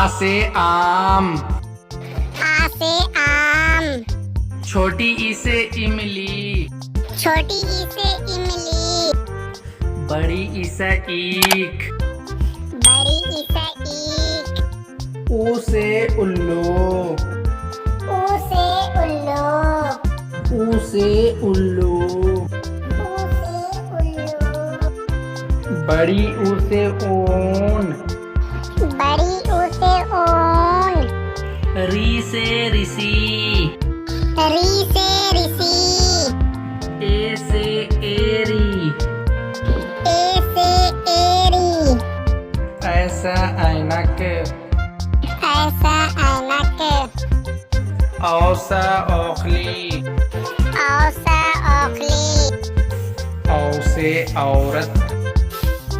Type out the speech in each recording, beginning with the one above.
से आम। आ से आम। छोटी ई से इमली। छोटी ई से इमली। बड़ी ई से ईख। बड़ी ई से ईख। ऊ से उल्लू। ऊ से उल्लू। ऊ से उल्लू। ऊ से उल्लू। बड़ी ऊ से ऊन। बड़ी ऊ से ऊन। री से ऋषि। री से ऋषि। ए से एरी। ए से एरी। ऐसा ऐनक। ऐसा ऐनक। औसा औखली। औसा औखली। औ से औरत।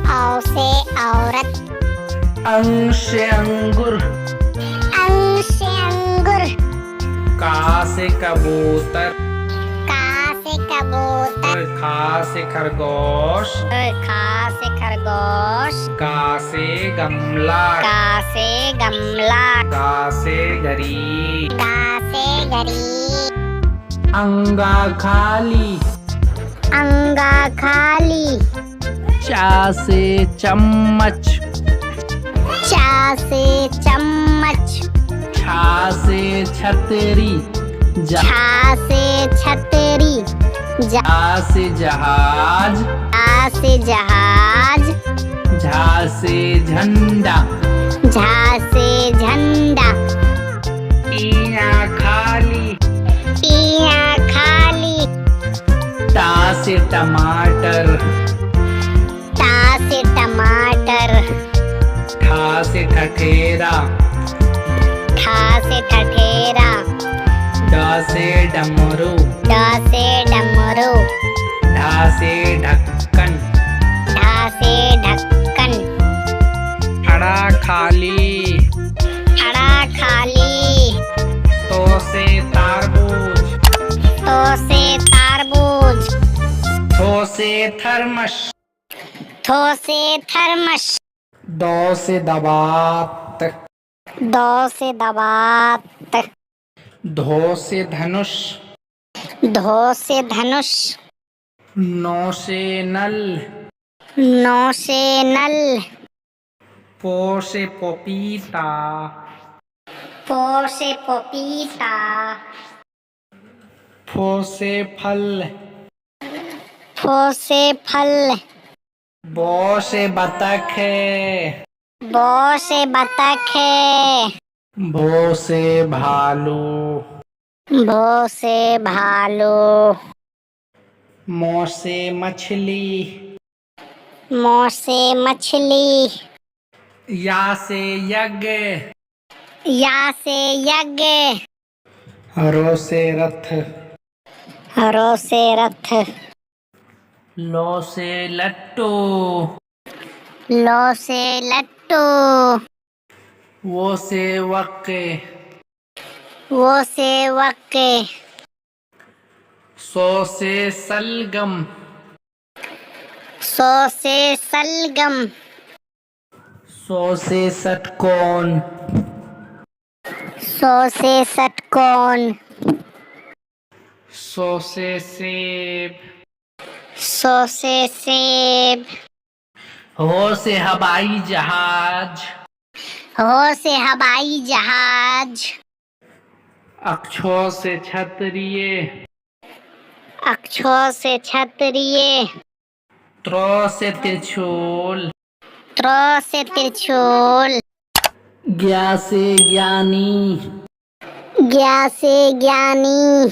औ से औरत। अंग से अंगुर। अंग से अंगुर। का से कबूतर। का से कबूतर। खा से खरगोश। खा से खरगोश। गा से गमला। गा से गमला। गा से घड़ी। गा से घड़ी। अंगा खाली। अंगा खाली। चा से चम्मच। चा से चम्मच। छा से छतरी। छा से छतरी। जा से जहाज। जा से जहाज। झा से झंडा। झा से झंडा। इया खाली। इया खाली। टा से टमाटर। टा से टमाटर। ठा से ठठेरा। ठा से ठठेरा। ड से डमरू। ड से डमरू। ढा से ढक्कन। ढा से ढक्कन। अड़ा खाली। अड़ा खाली। तो से तारबूज। तो से तारबूज। थो से थर्मस। थो से थर्मस। दो से दबात। दो से दबात। धो से धनुष। धो से धनुष। नो से नल। नो से नल। पो से पपीता। पो से पपीता। फो से फल। फो से फल। बो से बतख। बो से बतख। भो से भालू। भो से भालू। मो से मछली। मो से मछली। या से यज्ञ। या से यज्ञ। रो से रथ। रो से रथ। लो से लट्टू। लो से लट्टू। वो से वक्के। वो से वक्के। सो से सलगम। सो से सलगम। सो से षटकोण। सो से षटकोण। सो से सेब। सो से सेब। हो से हवाई जहाज। हो से हवाई जहाज। अक्षो से छतरिये। अक्षो से छतरिये। त्रो से त्रिशूल। त्रो से त्रिशूल। ज्ञा से ज्ञानी। ज्ञा से ज्ञानी।